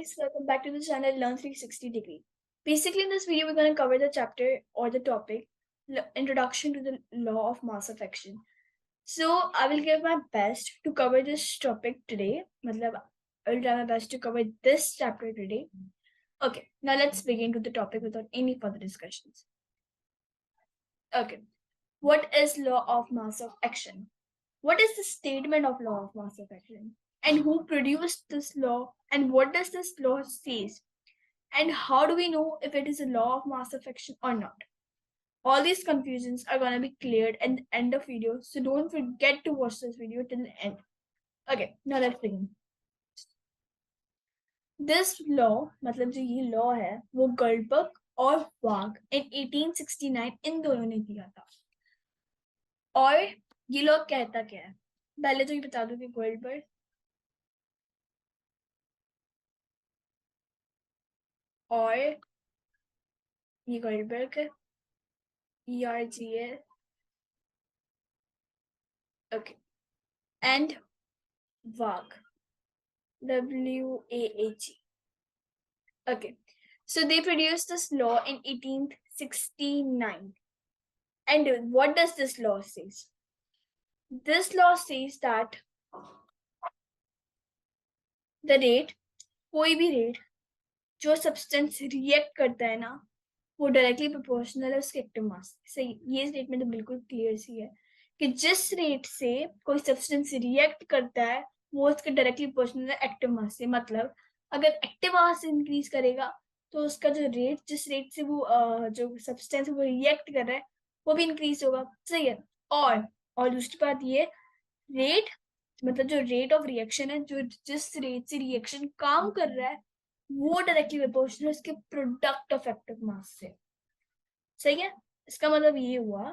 guys, welcome back to the channel Learn 360 Degree. Basically in this video we're going to cover the chapter or the topic Introduction to the Law of Mass Affection. So I will give my best to cover this topic today. I will try my best to cover this chapter today. Okay, now let's begin to the topic without any further discussions. Okay, what is law of mass of action? What is the statement of law of mass of action? And who produced this law? And what does this law say? And how do we know if it is a law of mass affection or not? All these confusions are going to be cleared at the end of video, so don't forget to watch this video till the end. Okay, now let's begin. This law, मतलब जो ये law है, वो गर्लबर्ग और वाग in 1869 इन दोनों ने दिया था. और ये law कहता क्या है? पहले तो ये बता दो कि गर्लबर्ग और ये गर्लबर्ग है, ERGL, okay, and वाग, WAAG. Okay, so they produced this law in 1869. And what does this law say? This law says that the rate, कोई भी rate जो substance react करता है ना, वो डायरेक्टली प्रोपोर्शनल है उसके एक्टिव मास. सही, ये स्टेटमेंट तो बिल्कुल क्लियर सी है कि जिस रेट से कोई सब्सटेंस रिएक्ट करता है वो उसके डायरेक्टली प्रोपोर्शनल है एक्टिव मास से. मतलब अगर एक्टिव मास इंक्रीज करेगा तो उसका जो रेट, जिस रेट से वो जो सब्सटेंस वो रिएक्ट कर रहा है वो भी इंक्रीज होगा. सही है. और दूसरी बात ये, रेट मतलब जो रेट ऑफ रिएक्शन है, जो जिस रेट से रिएक्शन काम कर रहा है वो डायरेक्टली प्रोपोर्शनल उसके प्रोडक्ट ऑफ एक्टिव मास से. सही है. इसका मतलब ये हुआ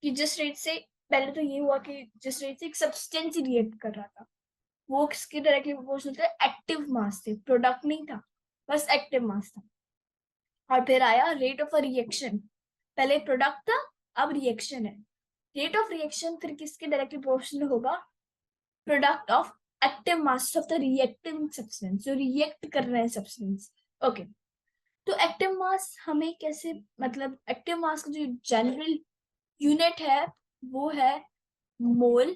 कि जिस रेट से, पहले तो ये हुआ कि जिस रेट से एक सब्सटेंस रिएक्ट कर रहा था वो किसके डायरेक्टली प्रोपोर्शनल था? एक्टिव मास से. प्रोडक्ट नहीं था, बस एक्टिव मास था. और फिर आया रेट ऑफ रिएक्शन. पहले प्रोडक्ट था, अब रिएक्शन है. रेट ऑफ रिएक्शन फिर किसके डायरेक्टली प्रोपोर्शनल होगा? Product of active mass of the reacting substance, जो रिएक्ट कर रहे हैं सब्सटेंस. ओके, तो एक्टिव मास हमें कैसे, मतलब एक्टिव मास का जो जनरल यूनिट है वो है मोल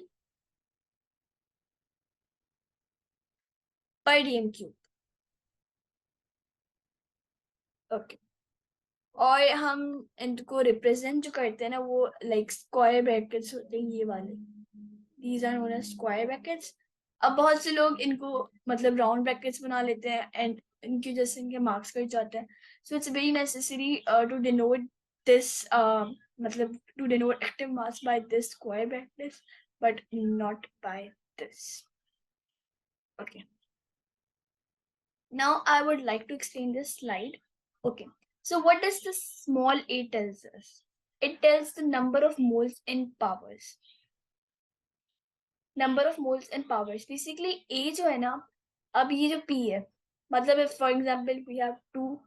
पर डीएम क्यूब. ओके, और हम इनको रिप्रेजेंट जो करते हैं ना वो लाइक स्क्वायर ब्रैकेट्स होते हैं, ये वाले. These are known as square brackets. अब बहुत से लोग इनको मतलब राउंड ब्रैकेट्स बना लेते हैं एंड इनकी वजह से इनके मार्क्स कट जाते हैं. So it's very necessary to denote this, मतलब to denote active mass by this square brackets but not by this. Okay, now I would like to explain this slide. Okay, so what does this small a tells us? It tells the number of moles in powers. Number of moles and powers. Basically uh जो है ना, अब ये जो P है, मतलब for example we have 2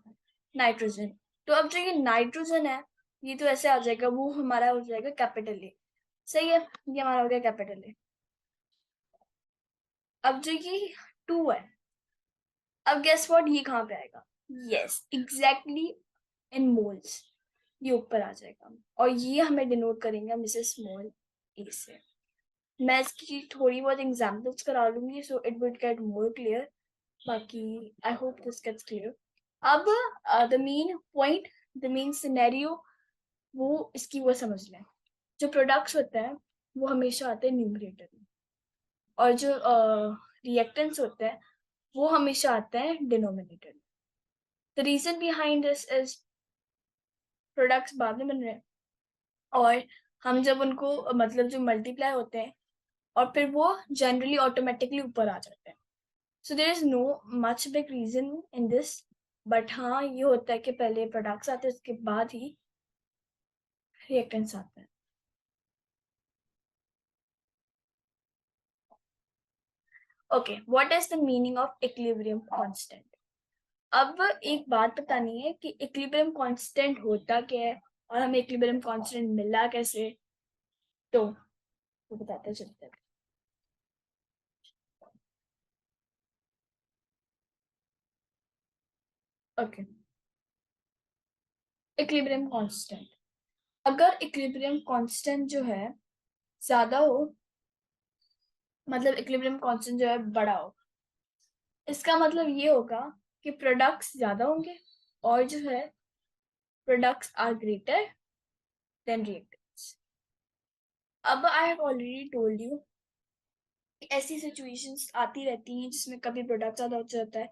nitrogen, तो अब जो ये नाइट्रोजन है ये तो ऐसे आ जाएगा, वो हमारा हो जाएगा कैपिटल ए. सही है, ये हमारा हो गया कैपिटल ए. अब जो ये 2 है, अब गेस व्हाट, ये कहाँ पे आएगा? यस, एग्जैक्टली इन मोल्स, ये ऊपर आ जाएगा. और ये हमें डिनोट करेंगे हम इसे स्मॉल ए से. मैं इसकी थोड़ी बहुत एग्जाम्पल्स करा लूंगी so it will get more clear. बाकी I hope this gets clear. अब the main point, the main scenario वो इसकी वो समझ लें. जो प्रोडक्ट्स होते हैं वो हमेशा आते हैं न्यूमरेटर में, और जो रिएक्टेंट्स होते हैं वो हमेशा आते हैं डिनोमिनेटर में. The reason behind this is products बाद में बन रहे हैं और हम जब उनको मतलब जो मल्टीप्लाई होते हैं और फिर वो जनरली ऑटोमेटिकली ऊपर आ जाते हैं. So there is no much big reason in this, but हाँ ये होता है कि पहले प्रोडक्ट्स आते हैं उसके बाद ही रिएक्टेंट्स आते हैं. Okay, what is the meaning of equilibrium constant? अब एक बात बतानी है कि इक्विलिब्रियम कांस्टेंट होता क्या है और हमें इक्विलिब्रियम कांस्टेंट मिला कैसे, तो वो बताते चलते हैं. ओके, इक्विलिब्रियम कांस्टेंट, अगर इक्विलिब्रियम कांस्टेंट जो है ज्यादा हो, मतलब इक्विलिब्रियम कांस्टेंट जो है बड़ा हो, इसका मतलब ये होगा कि प्रोडक्ट्स ज्यादा होंगे और जो है products are greater than reactants. अब I have already told you ऐसी सिचुएशंस आती रहती हैं जिसमें कभी प्रोडक्ट ज्यादा हो जाता है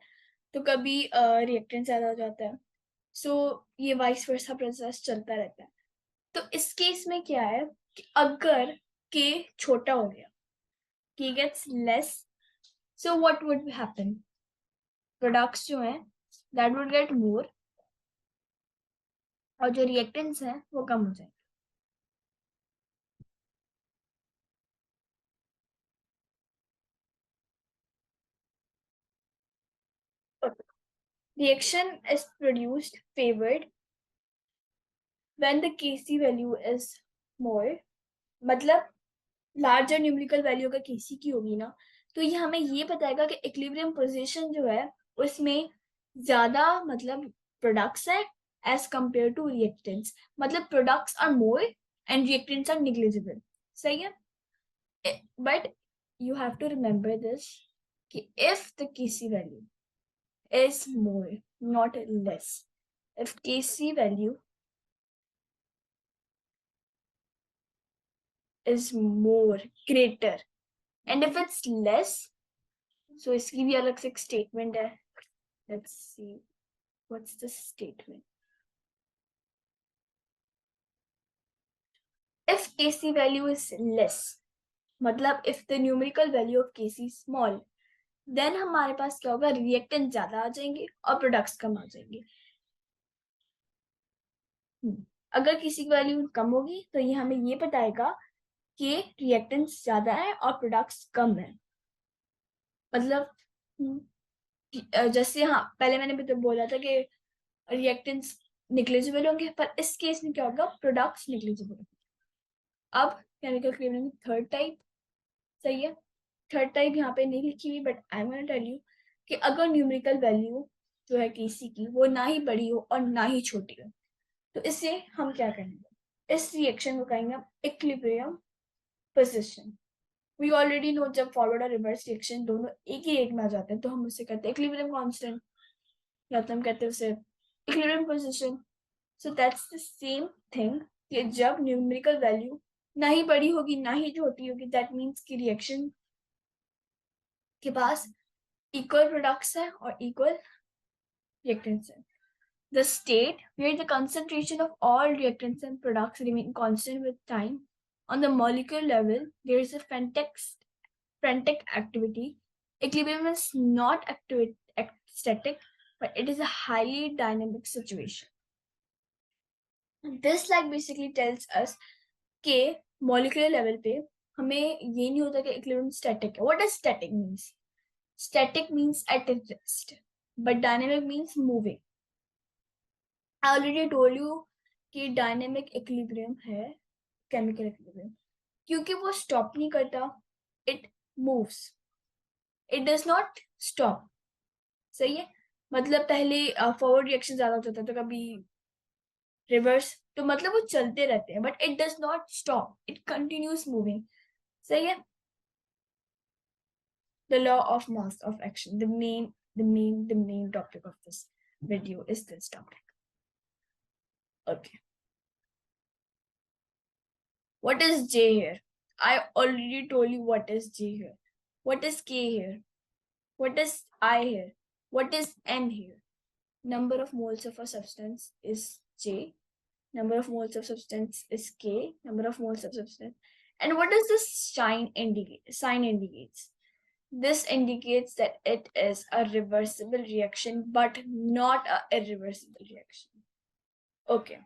तो कभी रिएक्टेंट ज्यादा हो जाता है। सो ये वाइस वर्सा प्रोसेस चलता रहता है। तो इस केस में क्या है कि अगर के छोटा हो गया, के gets less, so what would happen, products जो हैं दैट वुड गेट मोर और जो रिएक्टेंट्स हैं वो कम हो जाएंगे। Reaction is produced favored when the Kc value is more, मतलब लार्जर न्यूमेरिकल वैल्यू अगर Kc की होगी ना तो ये हमें ये बताएगा कि इक्विलिब्रियम पोजीशन जो है उसमें ज्यादा मतलब प्रोडक्ट्स है एज कंपेयर टू रिएक्टेंट्स, मतलब products are more and reactants are negligible. सही है, but you have to remember this कि if the Kc value is more, not less. If Kc value is more, greater, and if it's less, so इसकी भी अलग से एक statement है. Let's see, what's the statement? If Kc value is less, मतलब if the numerical value of Kc is small, then हमारे पास क्या होगा, रिएक्टेंट ज्यादा आ जाएंगे और प्रोडक्ट्स कम आ जाएंगे। अगर किसी की वैल्यू कम होगी तो ये हमें ये बताएगा कि रिएक्टेंट्स ज्यादा है और प्रोडक्ट्स कम है। मतलब जैसे हाँ पहले मैंने भी तो बोला था कि रिएक्टेंट्स निग्लिजिबल होंगे, पर इस केस में क्या होगा, प्रोडक्ट्स निग्लिजिबल होंगे। अब केमिकल क्लीनिंग थर्ड टाइप, सही है, थर्ड टाइप यहाँ पे नहीं लिखी हुई but I am gonna tell you कि अगर न्यूमेरिकल वैल्यू जो है किसी की वो ना ही बड़ी हो और ना ही छोटी हो तो इससे हम क्या करेंगे, इस रिएक्शन को कहेंगे हम equilibrium position. We already know जब फॉरवर्ड और रिवर्स रिएक्शन दोनों एक ही रेट में आ जाते हैं तो हम उससे कहते हैं इक्विलिब्रियम कांस्टेंट, या तो हम कहते हैं उसे equilibrium position. So that's the same thing कि जब न्यूमेरिकल वैल्यू ना ही बड़ी होगी ना ही छोटी होगी, दैट मीन्स कि रिएक्शन के पास इक्वल प्रोडक्ट्स है और इक्वल रिएक्टेंट्स है। The state where the concentration of all reactants and products remain constant with time. On the molecular level, there is a frantic activity. Equilibrium is not static, but it is a highly dynamic situation. This like basically tells us कि molecular level पे हमें ये नहीं होता कि equilibrium static है. What does static means? Static means at rest, but dynamic means moving. I already told you कि dynamic equilibrium है केमिकल इक्विलिब्रियम, क्योंकि वो स्टॉप नहीं करता, it moves, it does not stop. सही है, मतलब पहले फॉरवर्ड रिएक्शन ज्यादा हो जाता है तो कभी रिवर्स, तो मतलब वो चलते रहते हैं but it does not stop, it continuous moving. सही है, the law of mass of action, the main topic of this video is this topic. Okay, what is J here? I already told you what is J here. What is K here? What is I here? What is N here? Number of moles of a substance is J. Number of moles of substance is K. Number of moles of substance. And what does this sign indicate? Sign indicates. This indicates that it is a reversible reaction, but not a irreversible reaction. Okay.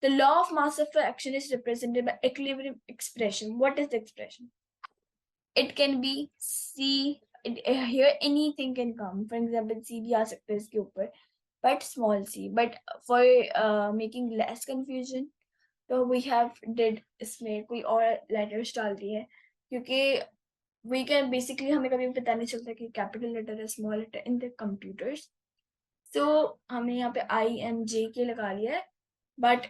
The law of mass of action is represented by equilibrium expression. What is the expression? It can be C. Here anything can come. For example, C भी आ सकता है इसके ऊपर, but small c. But for making less confusion, तो we have did इसमें कोई और letters डाल दिए हैं, क्योंकि we can basically हमें कभी पता नहीं चलता कि capital letter है small letter in the computers. तो हमने यहाँ पे IMJK लगा लिया है, बट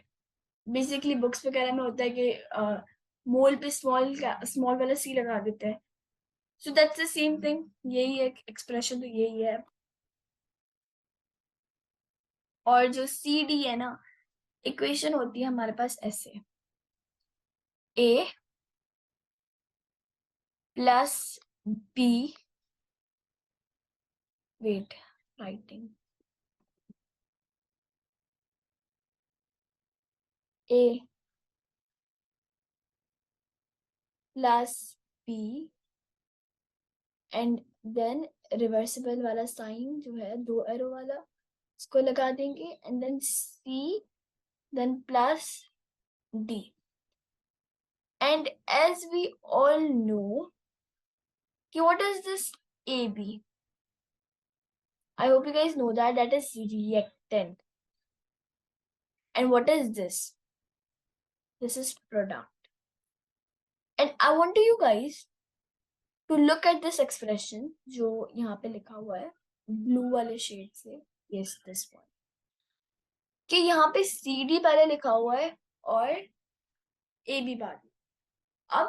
बेसिकली बुक्स वगैरह में होता है कि मोल पे स्मॉल वाला C लगा देते हैं. So that's the same thing. यही है एक्सप्रेशन, तो यही है. और जो CD है ना, इक्वेशन होती है हमारे पास ऐसे: A plus B, wait writing, A plus B and then reversible वाला साइन जो है, 2 एरो वाला, उसको लगा देंगे, and then C, then plus D. And as we all know, what is this AB? I hope you guys know that is reactant. And what is this? This is product. And I want you guys to look at this expression जो यहाँ पे लिखा हुआ है blue वाले shade से. Yes, this one. कि यहाँ पे CD पहले लिखा हुआ है और AB बाद में. अब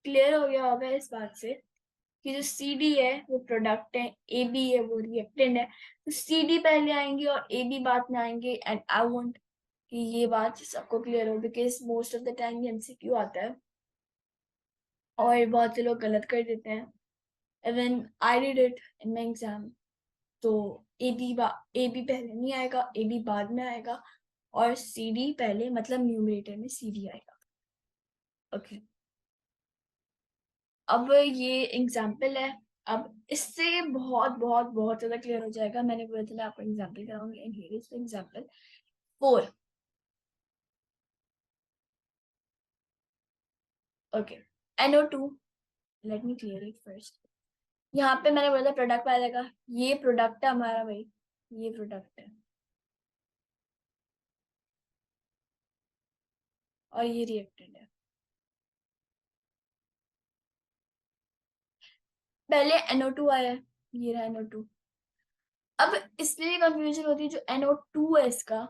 क्लियर हो गया होगा इस बात से कि जो CD है वो प्रोडक्ट है, AB है वो रिएक्टेंट है. तो CD पहले आएंगे और AB बाद में आएंगे. एंड आई वांट कि ये बात सबको क्लियर हो, because most of the time ये MCQ आता है और बहुत से लोग गलत कर देते हैं. Even I did it in my exam. तो AB पहले नहीं आएगा, AB बाद में आएगा, और CD पहले, मतलब न्यूमरेटर में CD आएगा. ओके अब ये एग्जाम्पल है. अब इससे बहुत बहुत बहुत ज्यादा क्लियर हो जाएगा. मैंने बोला था आपको एग्जाम्पल कराऊंगी. And here is the example 4. Okay, NO2. Let me clear it first. यहाँ पे मैंने बोला था प्रोडक्ट आएगा. ये प्रोडक्ट है हमारा भाई, ये प्रोडक्ट है और ये रिएक्टेंट है. पहले NO2 आया है, ये रहा NO2. अब इसलिए कंफ्यूजन होती है जो NO2 है इसका,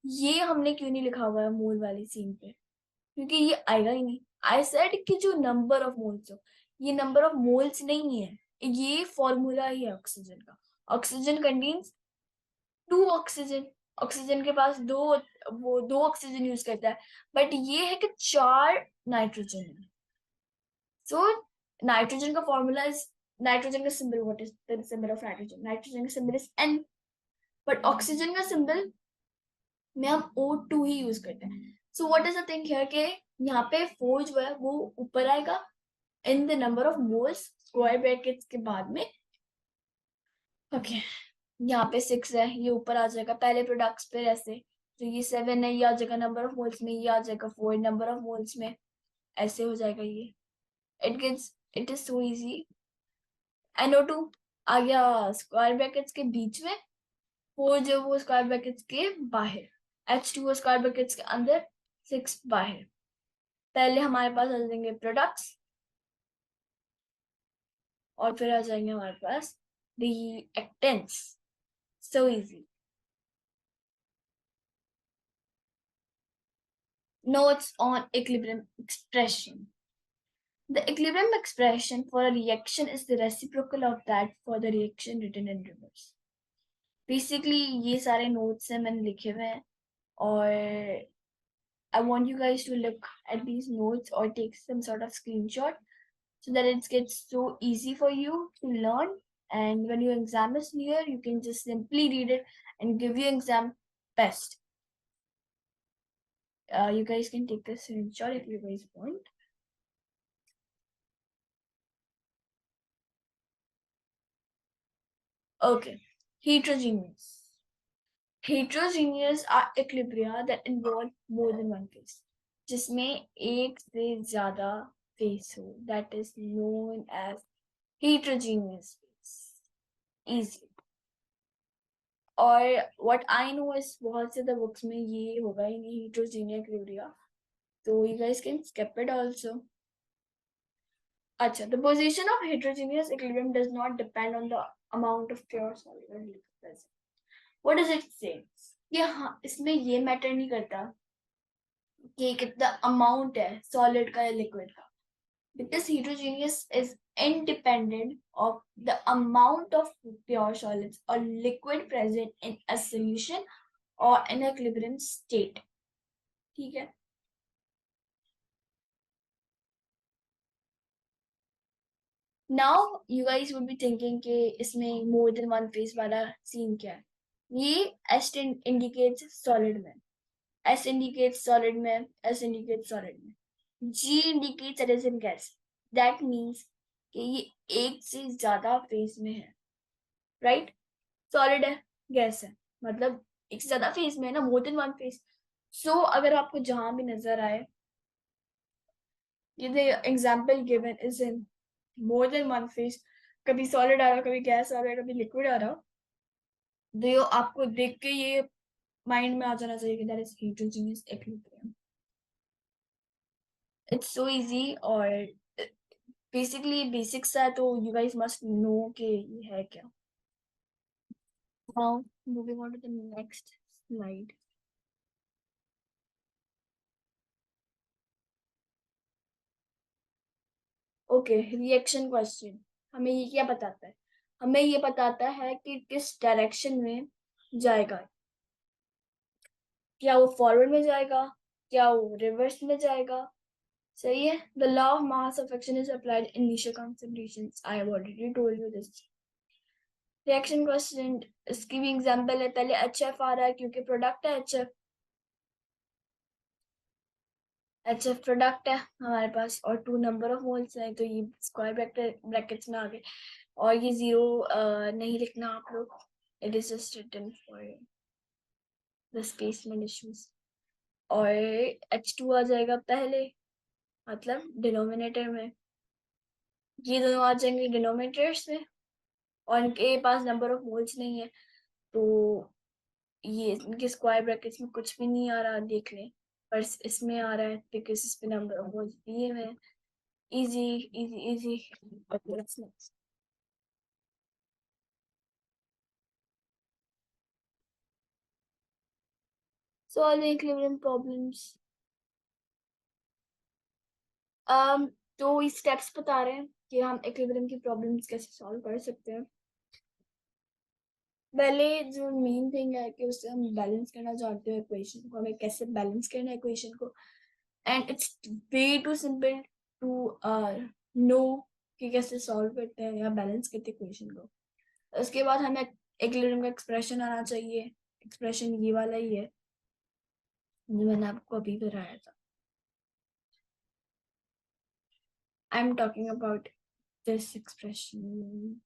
ये हमने क्यों नहीं लिखा हुआ है मोल वाली सीन पे, क्योंकि ये आएगा ही नहीं. आई सेड कि जो नंबर ऑफ मोल्स हो, ये नंबर ऑफ मोल्स नहीं है, ये फॉर्मूला ही है ऑक्सीजन का. Oxygen contains 2 oxygen. ऑक्सीजन के पास वो 2 ऑक्सीजन यूज करता है, बट ये है कि 4 नाइट्रोजन है. सो नाइट्रोजन का फॉर्मूला इज, नाइट्रोजन का symbol, what is the symbol of nitrogen? Nitrogen का symbol is N. But oxygen का सिंबल में हम O2 ही यूज करते हैं. So what is the thing here के यहाँ पे 4 जो है वो ऊपर आएगा in the number of moles square brackets के बाद में. ओके यहाँ पे 6 है, ये ऊपर आ जाएगा पहले प्रोडक्ट्स पे ऐसे. तो ये 7 है, ये आ जाएगा नंबर ऑफ मोल्स में, ये आ जाएगा 4 नंबर ऑफ मोल्स में, ऐसे हो जाएगा ये. It is so easy. NO2 आ गया स्क्वायर ब्रैकेट्स के बीच में, 4 जो वो स्क्वायर ब्रैकेट्स के बाहर, H2O स्क्वायर ब्रैकेट्स के अंदर, 6 बाहर. पहले हमारे पास आ जाएंगे प्रोडक्ट्स और फिर आ जाएंगे हमारे पास reactants. So easy. Notes on equilibrium expression. The equilibrium expression for a reaction is the reciprocal of that for the reaction written in reverse. Basically ये सारे notes हैं मैंने लिखे हुए हैं, और I want you guys to look at these notes or take some sort of screenshot so that it gets so easy for you to learn. And when your exam is near, you can just simply read it and give your exam best. You guys can take this screenshot if you guys want. Okay, heterogeneous. Heterogeneous are equilibria that involve more than one phase. जिसमें एक से ज्यादा phase हो, that is known as heterogeneous phase. Easy. और what I know is बहुत से the books में ये होगा ही नहीं heterogeneous equilibria, so you guys can skip it also. अच्छा, the position of heterogeneous equilibrium does not depend on the amount of pure solid present. What does it से? ये हाँ, इसमें ये मैटर नहीं करता कि कितना अमाउंट है सॉलिड का या लिक्विड का, because heterogeneous is independent of the amount of pure solids or liquid present in a solution or in a equilibrium state. ठीक है? Now you guys would be thinking कि इसमें more than one phase वाला scene क्या है? ये S indicates solid में, S indicates solid में, S indicates solid में, G indicates it is in gas. That means कि ये एक से ज्यादा फेज में है, राइट? सॉलिड है, गैस है, मतलब एक से ज्यादा फेज में है ना, मोर देन वन फेज. सो अगर आपको जहां भी नजर आए ये example given is in more than one phase, कभी सॉलिड आ रहा, कभी गैस आ रहा है, कभी लिक्विड आ रहा, तो आपको देख के ये माइंड में आ जाना चाहिए कि that is heterogeneous equilibrium. It's so easy और बेसिकली बेसिक्स है, तो यू गाइस मस्ट नो कि ये है क्या. Now moving on to the next slide. Okay, reaction question हमें ये क्या बताता है? हमें ये बताता है कि किस डायरेक्शन में जाएगा, क्या वो फॉरवर्ड में जाएगा, क्या वो रिवर्स में जाएगा. सही है. The law of mass of action is applied in initial concentrations. I have already told you this. Reaction question, इसकी भी एग्जांपल है. पहले HF आ रहा है क्योंकि प्रोडक्ट है HF. HF प्रोडक्ट है हमारे पास और 2 नंबर ऑफ मोल्स है, तो ये स्क्वायर ब्रैकेट्स में आ गए. और ये 0 नहीं लिखना आप लोग, it is just written for the specimen issues. और H2 आ जाएगा पहले, मतलब डिनोमिनेटर में. ये दोनों आ जाएंगे डिनोमिनेटर्स में और इनके पास नंबर ऑफ मोल्स नहीं है, तो ये इनके स्क्वायर ब्रैकेट्स में कुछ भी नहीं आ रहा, देख लें. पर इसमें आ रहा है बिकॉज इस पे नंबर ऑफ मोल्स दिए हुए हैं. Easy easy easy. Next. Solving equilibrium problems. तो ये स्टेप्स बता रहे हैं कि हम इक्विलिब्रियम की प्रॉब्लम्स कैसे सॉल्व कर सकते हैं. पहले जो मेन थिंग है कि उससे हम बैलेंस करना चाहते हैं इक्वेशन को, हमें कैसे बैलेंस करना है इक्वेशन को. And it's way too simple to know कि कैसे सॉल्व करते हैं या बैलेंस करते हैं इक्वेशन को. उसके बाद हमें इक्विलिब्रियम का एक्सप्रेशन आना चाहिए. एक्सप्रेशन ये वाला ही है जो मैंने आपको अभी बताया था. I am talking about this expression.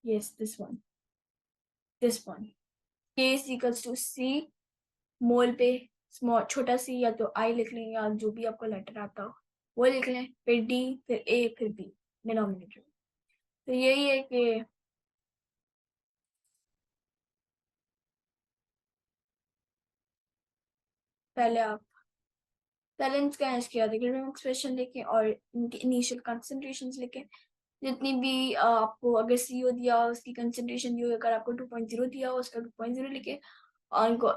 Yes, this one. K is equals to C मोल पे स्मॉल छोटा सी, या तो I लिख लें या जो भी आपको लेटर आता हो वो लिख लें, फिर D, फिर A, फिर B डिनोमिनेटर. तो यही है कि पहले आप बैलेंस का किया था एक्सप्रेशन लेके और इनके इनिशियल कंसंट्रेशंस लेके. जितनी भी आपको अगर CO दिया उसकी कंसंट्रेशन दी, अगर आपको 2.0 दिया हो उसका 2.0 लेके और उनको